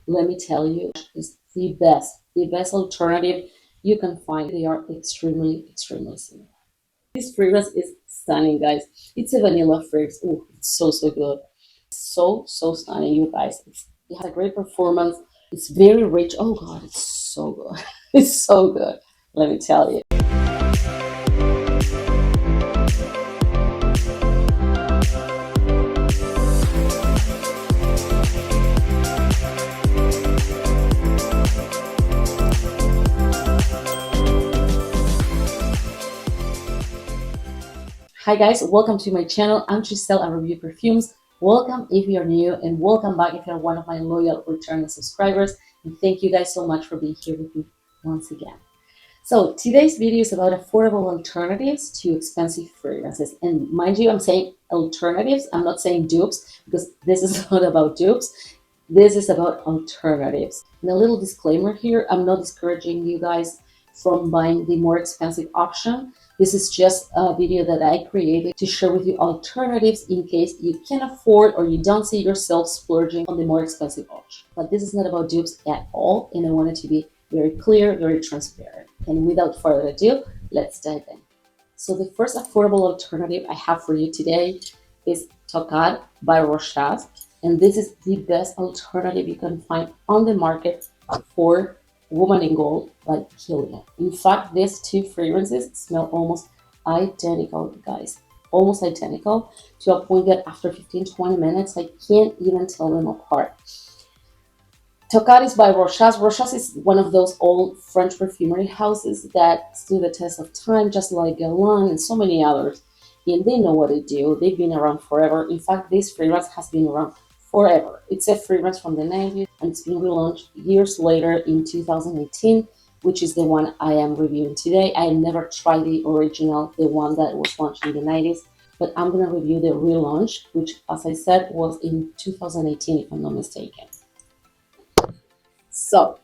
let me tell you, is the best alternative you can find. They are extremely similar. This fragrance is stunning, guys. It's a vanilla fragrance. Oh, it's so good. So stunning, you guys. It has a great performance. It's very rich. Oh god, it's so good. It's so good. Let me tell you. Hi guys, welcome to my channel. I'm Giselle, I review perfumes. Welcome if you're new, and welcome back if you're one of my loyal returning subscribers. And thank you guys so much for being here with me once again. So today's video is about affordable alternatives to expensive fragrances. And mind you, I'm saying alternatives. I'm not saying dupes, because this is not about dupes. This is about alternatives. And a little disclaimer here, I'm not discouraging you guys from buying the more expensive option. This is just a video that I created to share with you alternatives in case you can afford or you don't see yourself splurging on the more expensive option. But this is not about dupes at all, and I want it to be very clear, very transparent. And without further ado, let's dive in. So the first affordable alternative I have for you today is Thierry by Rochas, and this is the best alternative you can find on the market for Woman in Gold by Kilian. In fact, these two fragrances smell almost identical, guys. Almost identical, to a point that after 15-20 minutes, I can't even tell them apart. Thierry is by Rochas. Rochas is one of those old French perfumery houses that stood the test of time, just like Guerlain and so many others. And they know what they do. They've been around forever. In fact, this fragrance has been around forever. It's a fragrance from the 90s, and it's been relaunched years later in 2018, which is the one I am reviewing today. I never tried the original, the one that was launched in the 90s, but I'm going to review the relaunch, which, as I said, was in 2018, if I'm not mistaken. So,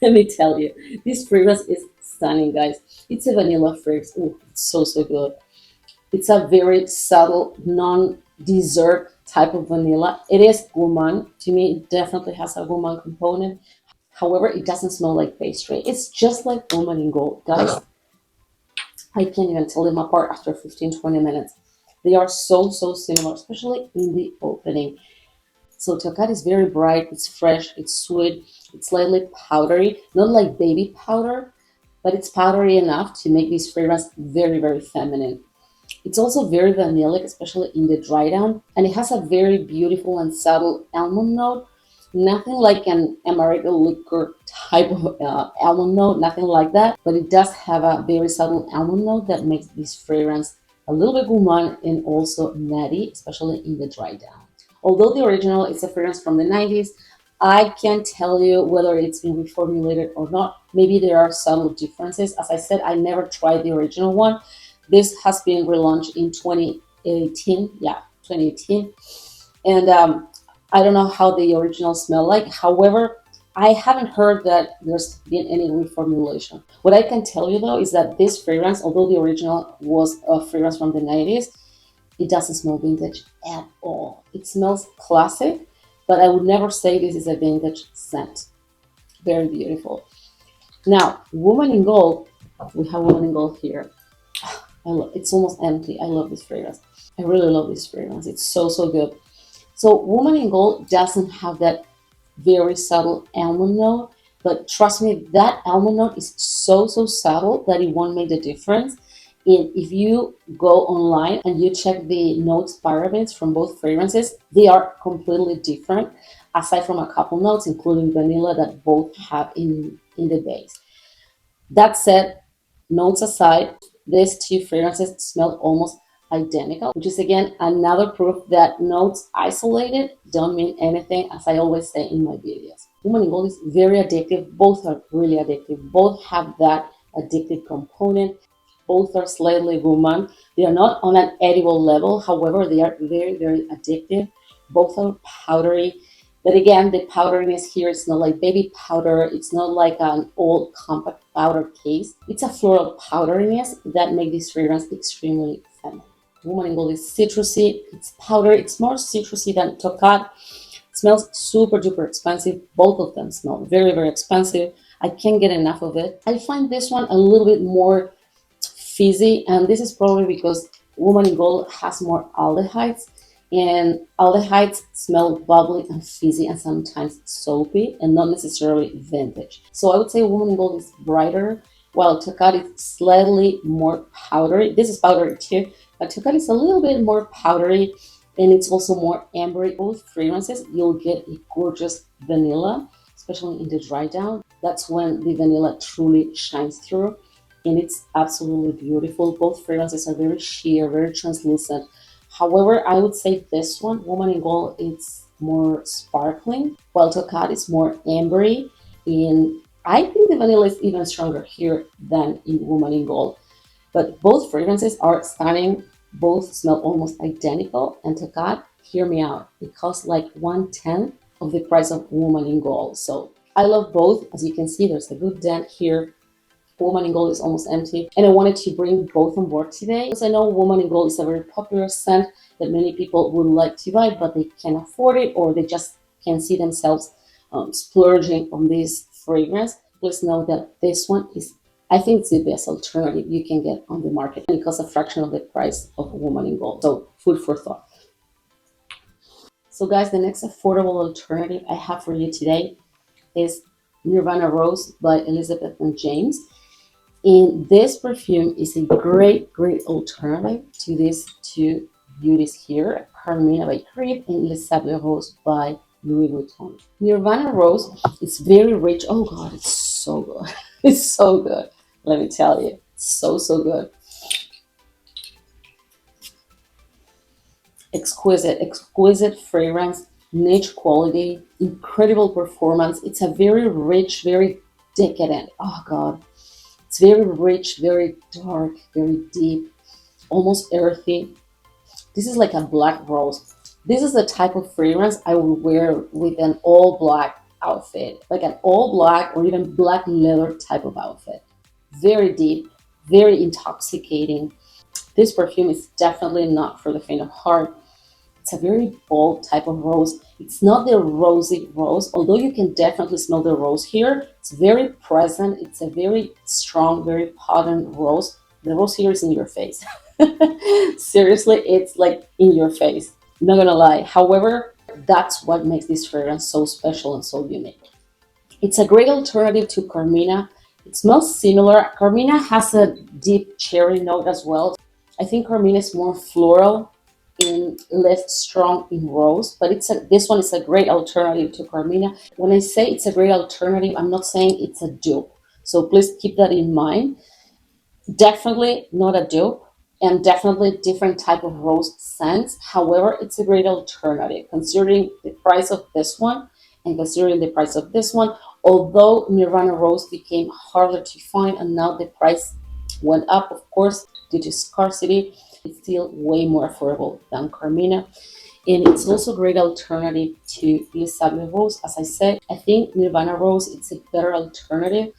let me tell you, this fragrance is stunning, guys. It's a vanilla fragrance. Oh, it's so good. It's a very subtle, non-dessert type of vanilla. It is gourmand. To me, it definitely has a gourmand component. However, it doesn't smell like pastry. It's just like Woman in Gold, guys. I can't even tell them apart after 15-20 minutes. They are so similar, especially in the opening. So Thierry is very bright, it's fresh, it's sweet, it's slightly powdery, not like baby powder, but it's powdery enough to make this fragrance very feminine. It's also very vanillic, especially in the dry down, and it has a very beautiful and subtle almond note. Nothing like an amaretto liquor type of almond note, nothing like that, but it does have a very subtle almond note that makes this fragrance a little bit gourmand and also nutty, especially in the dry down. Although the original is a fragrance from the 90s, I can't tell you whether it's been reformulated or not. Maybe there are subtle differences. As I said, I never tried the original one. This has been relaunched in 2018. Yeah, 2018. And I don't know how the original smell like. However, I haven't heard that there's been any reformulation. What I can tell you though is that this fragrance, although the original was a fragrance from the 90s, it doesn't smell vintage at all. It smells classic, but I would never say this is a vintage scent. Very beautiful. Now, Woman in Gold, we have Woman in Gold here. It's almost empty. I love this fragrance. I really love this fragrance. It's so good. So Woman in Gold doesn't have that very subtle almond note, but trust me, that almond note is so subtle that it won't make the difference. And if you go online and you check the notes pyramids from both fragrances, they are completely different, aside from a couple notes, including vanilla, that both have in the base. That said, notes aside, these two fragrances smell almost identical, which is again another proof that notes isolated don't mean anything, as I always say in my videos. Woman in Gold is very addictive. Both are really addictive. Both have that addictive component. Both are slightly gourmand. They are not on an edible level. However, they are very addictive. Both are powdery. But again, the powderiness here is not like baby powder. It's not like an old compact powder case. It's a floral powderiness that makes this fragrance extremely feminine. Woman in Gold is citrusy. It's powder. It's more citrusy than Thierry. Smells super duper expensive. Both of them smell very, very expensive. I can't get enough of it. I find this one a little bit more fizzy, and this is probably because Woman in Gold has more aldehydes, and aldehydes smell bubbly and fizzy and sometimes soapy and not necessarily vintage. So I would say Woman in Gold is brighter, while 𝘿𝙁 is slightly more powdery. This is powdery too, but 𝘿𝙁 is a little bit more powdery, and it's also more ambery. Both fragrances, you'll get a gorgeous vanilla, especially in the dry down. That's when the vanilla truly shines through, and it's absolutely beautiful. Both fragrances are very sheer, very translucent. However, I would say this one, Woman in Gold, it's more sparkling, while 𝘿𝙁 is more ambery, and I think the vanilla is even stronger here than in Woman in Gold. But both fragrances are stunning. Both smell almost identical, and 𝘿𝙁, hear me out, it costs like 1/10 of the price of Woman in Gold. So I love both. As you can see, there's a good dent here. Woman in Gold is almost empty, and I wanted to bring both on board today because I know Woman in Gold is a very popular scent that many people would like to buy, but they can't afford it, or they just can't see themselves splurging on this fragrance. Please know that this one is, I think it's the best alternative you can get on the market, and it costs a fraction of the price of Woman in Gold. So food for thought. So guys, the next affordable alternative I have for you today is Nirvana Rose by Elizabeth and James. And this perfume is a great alternative to these two beauties here, Carmina by Creed and Les Sables Roses by Louis Vuitton. Nirvana Rose is very rich. Oh God, it's so good. It's so good. Let me tell you, so good. Exquisite fragrance, niche quality, incredible performance. It's a very rich, very decadent. Oh God, it's very rich, very dark, very deep, almost earthy. This is like a black rose. This is the type of fragrance I would wear with an all black outfit, like an all black or even black leather type of outfit. Very deep, very intoxicating. This perfume is definitely not for the faint of heart. It's a very bold type of rose. It's not the rosy rose, although you can definitely smell the rose here. It's very present. It's a very strong, very potent rose. The rose here is in your face. Seriously, it's like in your face. I'm not gonna lie. However, that's what makes this fragrance so special and so unique. It's a great alternative to Carmina. It smells similar. Carmina has a deep cherry note as well. I think Carmina is more floral and less strong in rose, but this one is a great alternative to Carmina. When I say it's a great alternative, I'm not saying it's a dupe. So please keep that in mind. Definitely not a dupe, and definitely different type of rose scents. However, it's a great alternative considering the price of this one and considering the price of this one. Although Nirvana Rose became harder to find and now the price went up, of course, due to scarcity, it's still way more affordable than Carmina. And it's also a great alternative to Les Sables Roses. As I said, I think Nirvana Rose it's a better alternative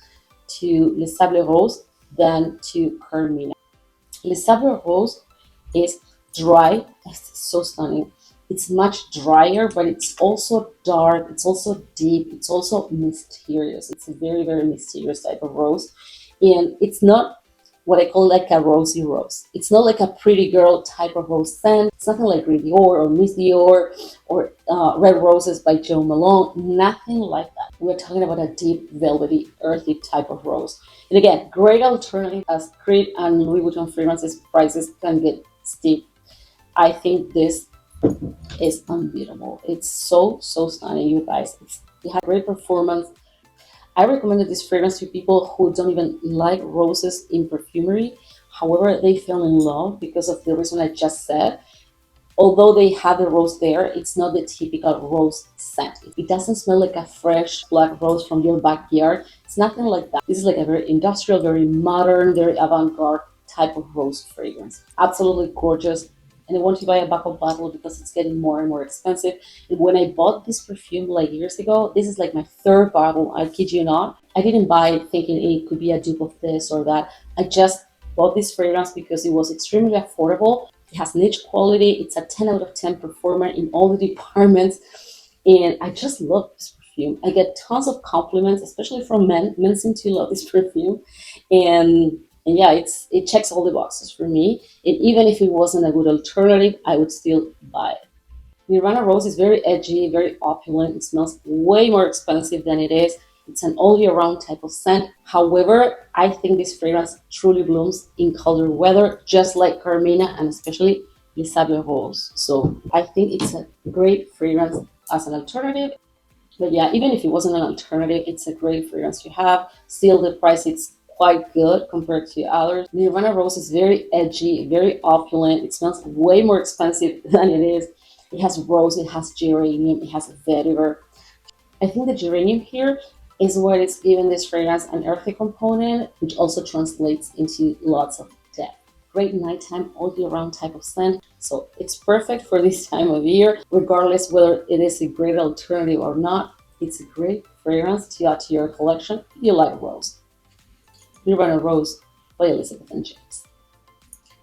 to Les Sables Roses than to Carmina. Les Sables Roses is dry. It's so stunning. It's much drier, but it's also dark. It's also deep. It's also mysterious. It's a very mysterious type of rose. And it's not what I call like a rosy rose. It's not like a pretty girl type of rose scent. It's nothing like Rue Dior or Miss Dior or Red Roses by Jo Malone. Nothing like that. We're talking about a deep, velvety, earthy type of rose. And again, great alternative as Creed and Louis Vuitton fragrances prices can get steep. I think this is unbeatable. It's so stunning, you guys. It has great performance. I recommended this fragrance to people who don't even like roses in perfumery. However, they fell in love because of the reason I just said. Although they have the rose there, it's not the typical rose scent. It doesn't smell like a fresh black rose from your backyard. It's nothing like that. This is like a very industrial, very modern, very avant-garde type of rose fragrance. Absolutely gorgeous. And I want to buy a backup bottle because it's getting more and more expensive. And when I bought this perfume like years ago, this is like my third bottle, I kid you not. I didn't buy it thinking it could be a dupe of this or that. I just bought this fragrance because it was extremely affordable. It has niche quality. It's a 10 out of 10 performer in all the departments. And I just love this perfume. I get tons of compliments, especially from men. Men seem to love this perfume. And yeah, it checks all the boxes for me. And even if it wasn't a good alternative, I would still buy it. Nirvana Rose is very edgy, very opulent. It smells way more expensive than it is. It's an all year round type of scent. However, I think this fragrance truly blooms in colder weather, just like Carmina and especially Les Sables Roses. So I think it's a great fragrance as an alternative. But yeah, even if it wasn't an alternative, it's a great fragrance to have. Still, the price is quite good compared to others. Nirvana Rose is very edgy, very opulent. It smells way more expensive than it is. It has rose, it has geranium, it has vetiver. I think the geranium here is what is giving this fragrance an earthy component, which also translates into lots of depth. Great nighttime, all year round type of scent. So it's perfect for this time of year, regardless whether it is a great alternative or not. It's a great fragrance to add to your collection if you like rose. Nirvana Rose by Elizabeth and James.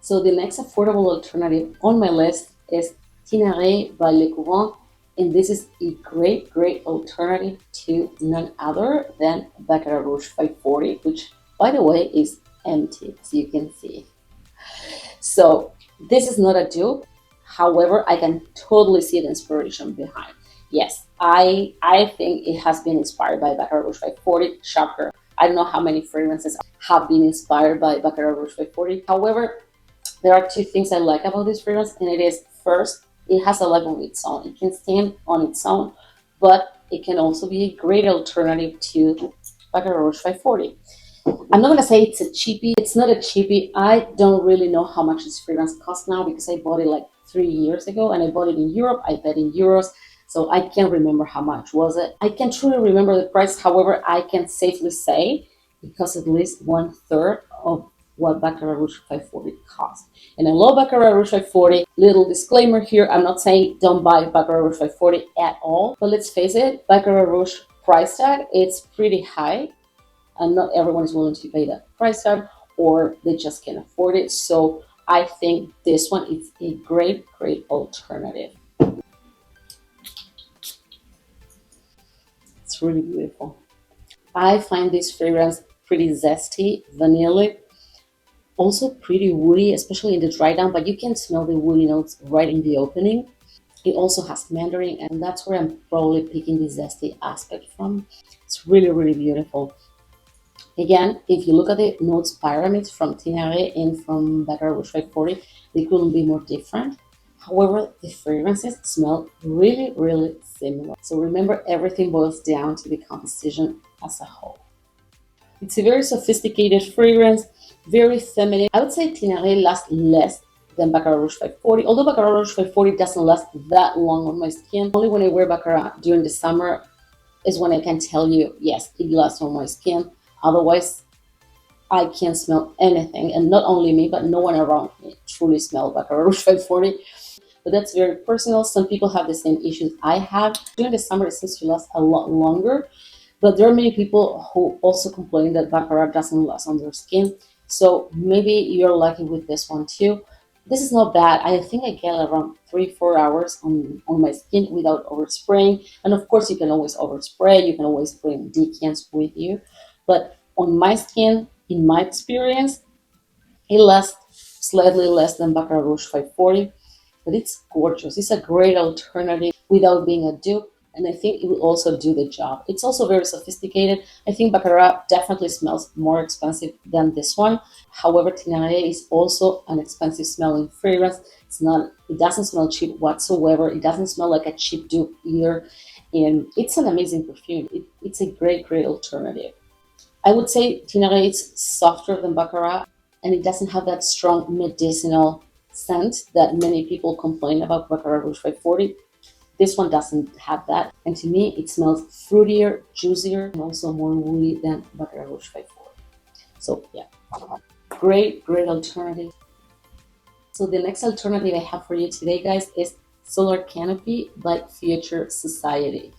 So the next affordable alternative on my list is Tinare by Le Couvent, and this is a great alternative to none other than Baccarat Rouge 540, which, by the way, is empty, as you can see. So this is not a dupe. However, I can totally see the inspiration behind. Yes, I think it has been inspired by Baccarat Rouge 540. Shocker. I don't know how many fragrances have been inspired by Baccarat Rouge 540. However, there are two things I like about this fragrance, and it is, first, it has a life of its own. It can stand on its own, but it can also be a great alternative to Baccarat Rouge 540. I'm not going to say it's a cheapie. It's not a cheapie. I don't really know how much this fragrance costs now because I bought it like 3 years ago, and I bought it in Europe. I paid in euros, so I can't remember how much was it. I can't truly remember the price. However, I can safely say it costs at least 1/3 of what Baccarat Rouge 540 costs. And I love Baccarat Rouge 540. Little disclaimer here, I'm not saying don't buy Baccarat Rouge 540 at all, but let's face it, Baccarat Rouge price tag, it's pretty high, and not everyone is willing to pay that price tag, or they just can't afford it. So I think this one is a great alternative. It's really beautiful. I find this fragrance pretty zesty, vanilla, also pretty woody, especially in the dry down, but you can smell the woody notes right in the opening. It also has mandarin, and that's where I'm probably picking the zesty aspect from. It's really beautiful. Again, if you look at the notes pyramids from Tinare and from Baccarat Rouge 540, they couldn't be more different. However, the fragrances smell really similar. So remember, everything boils down to the composition as a whole. It's a very sophisticated fragrance, very feminine. I would say Tinare lasts less than Baccarat Rouge 540, although Baccarat Rouge 540 doesn't last that long on my skin. Only when I wear Baccarat during the summer is when I can tell you, yes, it lasts on my skin. Otherwise, I can't smell anything, and not only me, but no one around me truly smells Baccarat Rouge 540. But that's very personal. Some people have the same issues I have. During the summer, it seems to last a lot longer, but there are many people who also complain that Baccarat doesn't last on their skin. So maybe you're lucky with this one too. This is not bad. I think I get around 3-4 hours on my skin without overspraying. And of course, you can always overspray. You can always bring decants with you. But on my skin, in my experience, it lasts slightly less than Baccarat Rouge 540. But it's gorgeous. It's a great alternative without being a dupe. And I think it will also do the job. It's also very sophisticated. I think Baccarat definitely smells more expensive than this one. However, Tinare is also an expensive smelling fragrance. It doesn't smell cheap whatsoever. It doesn't smell like a cheap dupe either. And it's an amazing perfume. It's a great alternative. I would say Tinare is softer than Baccarat, and it doesn't have that strong medicinal scent that many people complain about Baccarat Rouge 540. This one doesn't have that, and to me it smells fruitier, juicier, and also more woody than Baccarat Rouge 540. So yeah, great alternative. So the next alternative I have for you today, guys, is Solar Canopy by Future Society.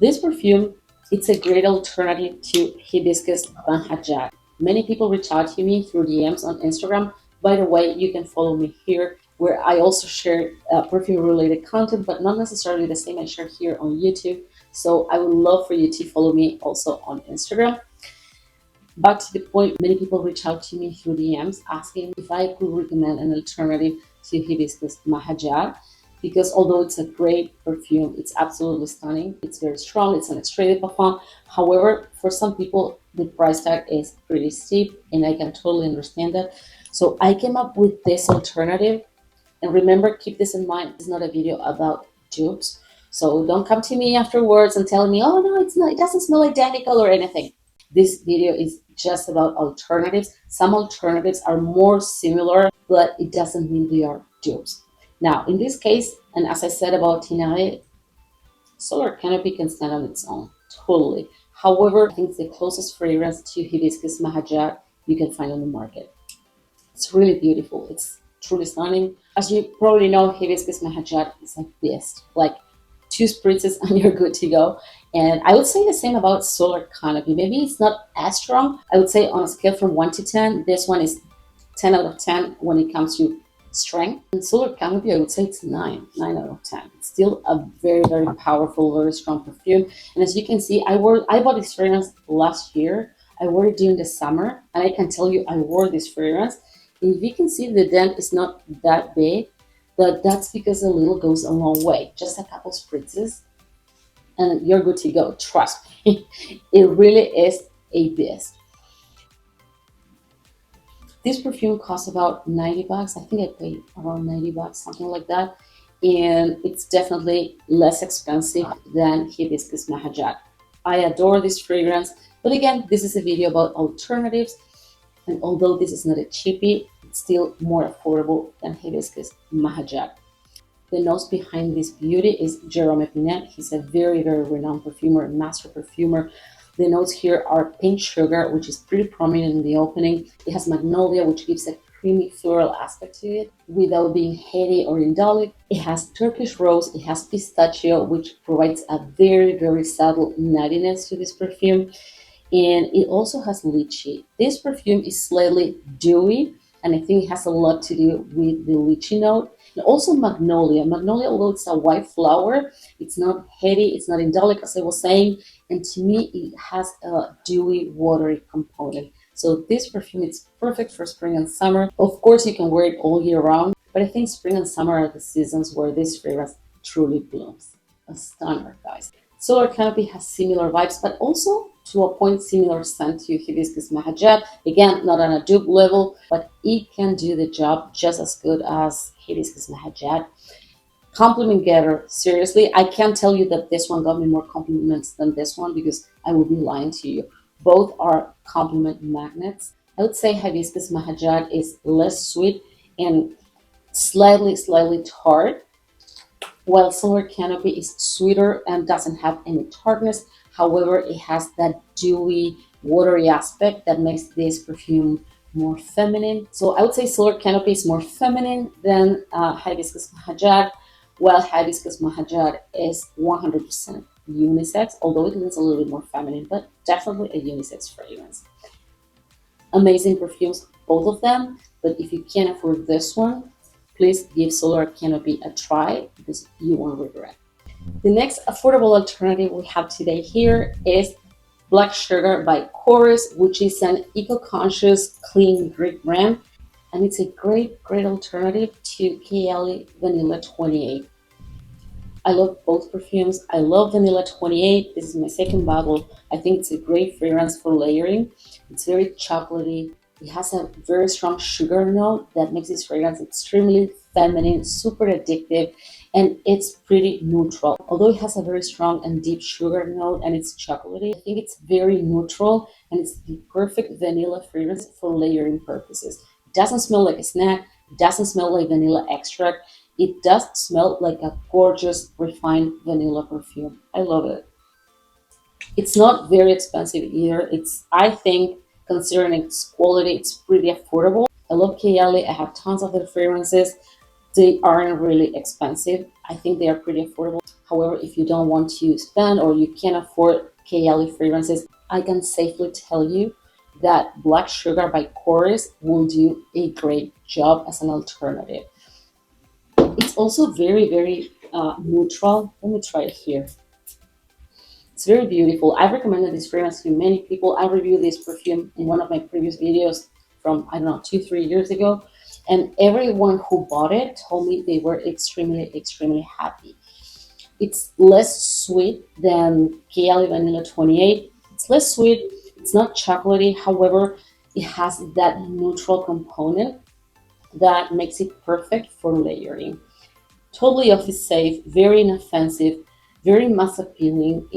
This perfume, it's a great alternative to Hibiscus Banhajak. Many people reach out to me through DMs on Instagram. By the way, you can follow me here where I also share perfume related content, but not necessarily the same I share here on YouTube. So I would love for you to follow me also on Instagram. Back to the point, many people reach out to me through DMs asking if I could recommend an alternative to 𝘿𝙗𝙎 𝙬𝙬𝙎, because although it's a great perfume, it's absolutely stunning. It's very strong. It's an extrait de parfum. However, for some people, the price tag is pretty steep, and I can totally understand that. So I came up with this alternative. And remember, keep this in mind, it's not a video about dupes. So don't come to me afterwards and tell me, oh no, it's not, it doesn't smell identical or anything. This video is just about alternatives. Some alternatives are more similar, but it doesn't mean they are dupes. Now, in this case, and as I said about Tinare, Solar Canopy can stand on its own, totally. However, I think it's the closest fragrance to 𝘿𝙗𝙎 𝙬𝙬𝙎 you can find on the market. It's really beautiful. It's truly stunning. As you probably know, 𝘿𝙗𝙎 𝙬𝙬𝙎 is a beast. Like 2 spritzes and you're good to go. And I would say the same about Solar Canopy. Maybe it's not as strong. I would say on a scale from 1 to 10, this one is 10 out of 10 when it comes to strength. And Solar Canopy, I would say it's 9 out of 10. It's still a very, very powerful, very strong perfume. And as you can see, I bought this fragrance last year. I wore it during the summer, and I can tell you I wore this fragrance. And if you can see, the dent is not that big, but that's because a little goes a long way. Just a couple spritzes and you're good to go. Trust me, it really is a beast. This perfume costs about 90 bucks. I think I paid around 90 bucks, something like that. And it's definitely less expensive than 𝘿𝙗𝙎 𝙬𝙬𝙎. I adore this fragrance, but again, this is a video about alternatives. And although this is not a cheapie, it's still more affordable than 𝘿𝙗𝙎 𝙬𝙬𝙎. The nose behind this beauty is Jérôme Épinette. He's a very, very renowned perfumer, master perfumer. The notes here are pink sugar, which is pretty prominent in the opening. It has magnolia, which gives a creamy floral aspect to it without being heady or indolic. It has Turkish rose, it has pistachio, which provides a very, very subtle nuttiness to this perfume. And it also has lychee. This perfume is slightly dewy, and I think it has a lot to do with the lychee note. And also magnolia. Magnolia, although it's a white flower, it's not heady, it's not indolic, as I was saying. And to me, it has a dewy, watery component. So this perfume is perfect for spring and summer. Of course, you can wear it all year round, but I think spring and summer are the seasons where this fragrance truly blooms. A stunner, guys. Solar Canopy has similar vibes, but also to a point similar scent to 𝘿𝙗𝙎 𝙬𝙬𝙎. Again, not on a dupe level, but it can do the job just as good as 𝘿𝙗𝙎 𝙬𝙬𝙎. Compliment getter, seriously. I can't tell you that this one got me more compliments than this one because I would be lying to you. Both are compliment magnets. I would say 𝘿𝙗𝙎 𝙬𝙬𝙎 is less sweet and slightly tart, while Solar Canopy is sweeter and doesn't have any tartness. However, it has that dewy, watery aspect that makes this perfume more feminine. So I would say Solar Canopy is more feminine than 𝘿𝙗𝙎 𝙬𝙬𝙎, while 𝘿𝙗𝙎 𝙬𝙬𝙎 is 100% unisex, although it is a little bit more feminine, but definitely a unisex fragrance. Amazing perfumes, both of them, but if you can't afford this one, please give Solar Canopy a try because you won't regret. The next affordable alternative we have today here is Black Sugar by Chorus, which is an eco-conscious, clean Greek brand, and it's a great alternative to Kayali Vanilla 28. I love both perfumes. I love Vanilla 28. This is my second bottle. I think it's a great fragrance for layering. It's very chocolatey. It has a very strong sugar note that makes this fragrance extremely feminine, super addictive, and it's pretty neutral. Although it has a very strong and deep sugar note and it's chocolatey, I think it's very neutral and it's the perfect vanilla fragrance for layering purposes. It doesn't smell like a snack. It doesn't smell like vanilla extract. It does smell like a gorgeous, refined vanilla perfume. I love it. It's not very expensive either. It's, I think, considering its quality, it's pretty affordable. I love Kayali. I have tons of their fragrances. They aren't really expensive. I think they are pretty affordable. However, if you don't want to spend or you can't afford Kayali fragrances, I can safely tell you that Black Sugar by Chorus will do a great job as an alternative. It's also very, very neutral. Let me try it here. It's very beautiful. I've recommended this fragrance to many people. I reviewed this perfume in one of my previous videos from, I don't know, 2-3 years ago. And everyone who bought it told me they were extremely, extremely happy. It's less sweet than 𝘿𝙁𝙎𝙎 Vanilla 28. It's less sweet. It's not chocolatey. However, it has that neutral component that makes it perfect for layering. Totally office safe, very inoffensive, very mass appealing.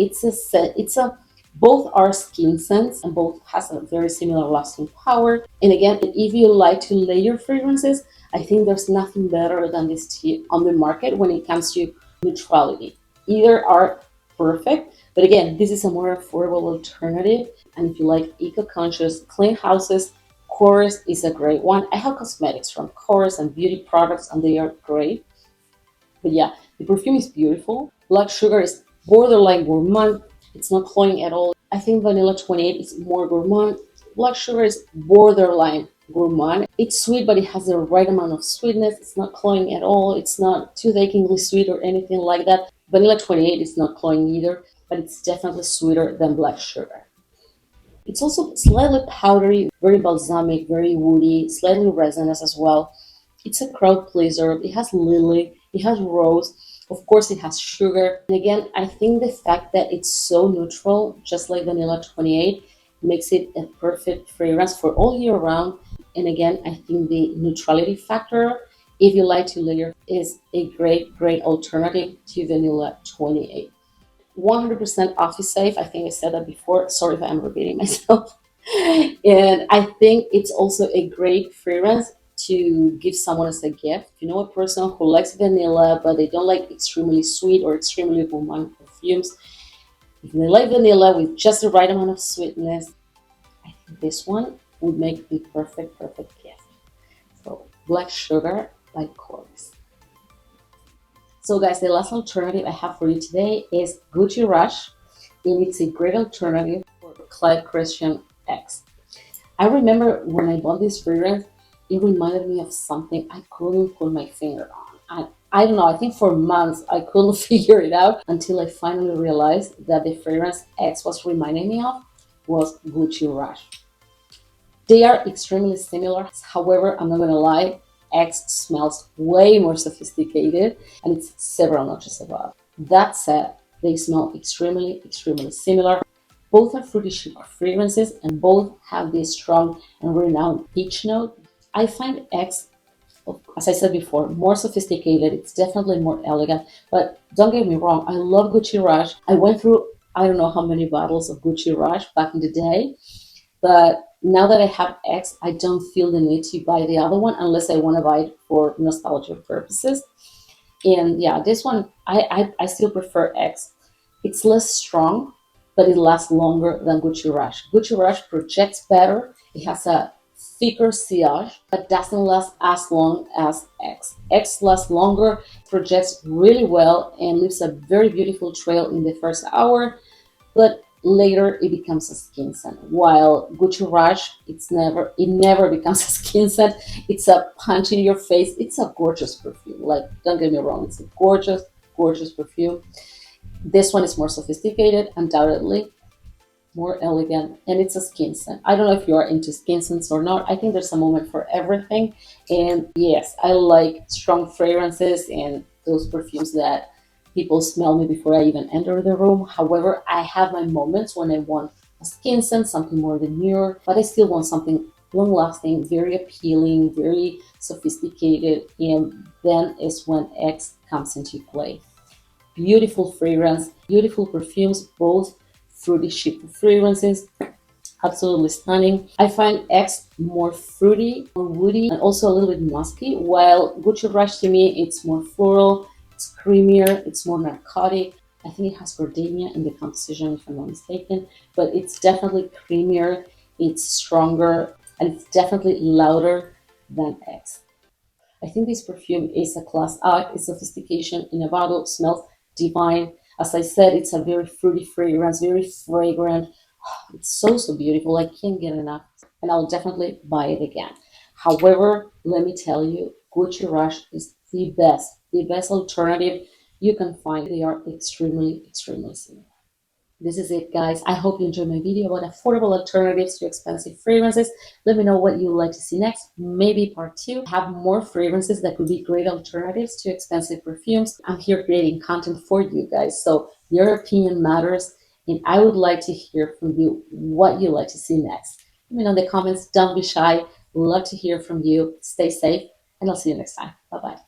Both are skin scents and both has a very similar lasting power. And again, if you like to layer fragrances, I think there's nothing better than this tea on the market when it comes to neutrality. Either are perfect, but again, this is a more affordable alternative. And if you like eco-conscious, clean houses, Chorus is a great one. I have cosmetics from Chorus and beauty products, and they are great. But yeah, the perfume is beautiful. Black Sugar is borderline gourmand. It's not cloying at all. I think Vanilla 28 is more gourmand. Black Sugar is borderline gourmand. It's sweet, but it has the right amount of sweetness. It's not cloying at all. It's not tooth-achingly sweet or anything like that. Vanilla 28 is not cloying either, but it's definitely sweeter than Black Sugar. It's also slightly powdery, very balsamic, very woody, slightly resinous as well. It's a crowd pleaser. It has lily, it has rose, of course it has sugar. And again, I think the fact that it's so neutral, just like Vanilla 28, makes it a perfect fragrance for all year round. And again, I think the neutrality factor, if you like to layer, is a great, great alternative to Vanilla 28. 100% office safe. I think I said that before. Sorry if I'm repeating myself. And I think it's also a great fragrance to give someone as a gift. If you know a person who likes vanilla, but they don't like extremely sweet or extremely gourmand perfumes, if they like vanilla with just the right amount of sweetness, I think this one would make the perfect, perfect gift. So, Black Sugar by Chorus. So guys, the last alternative I have for you today is Gucci Rush, and it's a great alternative for Clyde Christian X. I remember when I bought this fragrance, it reminded me of something I couldn't put my finger on. I don't know, I think for months I couldn't figure it out until I finally realized that the fragrance X was reminding me of was Gucci Rush. They are extremely similar. However, I'm not gonna lie, X smells way more sophisticated and it's several notches above. That said, they smell extremely, extremely similar. Both are fruity fragrances and both have this strong and renowned peach note. I find X, as I said before, more sophisticated. It's definitely more elegant, but don't get me wrong, I love Gucci Rush. I went through I don't know how many bottles of Gucci Rush back in the day, but now that I have X, I don't feel the need to buy the other one unless I want to buy it for nostalgia purposes. And yeah, this one, I still prefer X. It's less strong, but it lasts longer than Gucci Rush. Gucci Rush projects better. It has a thicker sillage, but doesn't last as long as X. X lasts longer, projects really well, and leaves a very beautiful trail in the first hour, but later it becomes a skin scent. While Gucci Rush, it never becomes a skin scent. It's a punch in your face. It's a gorgeous perfume. Like, don't get me wrong, it's a gorgeous, gorgeous perfume. This one is more sophisticated, undoubtedly, more elegant, and it's a skin scent. I don't know if you are into skin scents or not. I think there's a moment for everything. And yes, I like strong fragrances and those perfumes that people smell me before I even enter the room. However, I have my moments when I want a skin scent, something more demure, but I still want something long-lasting, very appealing, very sophisticated, and then is when X comes into play. Beautiful fragrance, beautiful perfumes, both fruity chic fragrances, absolutely stunning. I find X more fruity, more woody, and also a little bit musky, while Gucci Rush to me, it's more floral, it's creamier, it's more narcotic. I think it has gardenia in the composition, if I'm not mistaken, but it's definitely creamier, it's stronger, and it's definitely louder than X. I think this perfume is a class act. It's sophistication in a bottle, smells divine. As I said, it's a very fruity fragrance, very fragrant. It's so, so beautiful. I can't get enough, and I'll definitely buy it again. However, let me tell you, Gucci Rush is the the best alternative you can find. They are extremely similar. This is it, guys. I hope you enjoyed my video about affordable alternatives to expensive fragrances. Let me know what you would like to see next. Maybe part 2. I have more fragrances that could be great alternatives to expensive perfumes. I'm here creating content for you guys, so your opinion matters, and I would like to hear from you what you like to see next. Let me know in the comments. Don't be shy. Love to hear from you. Stay safe, and I'll see you next time. Bye-bye.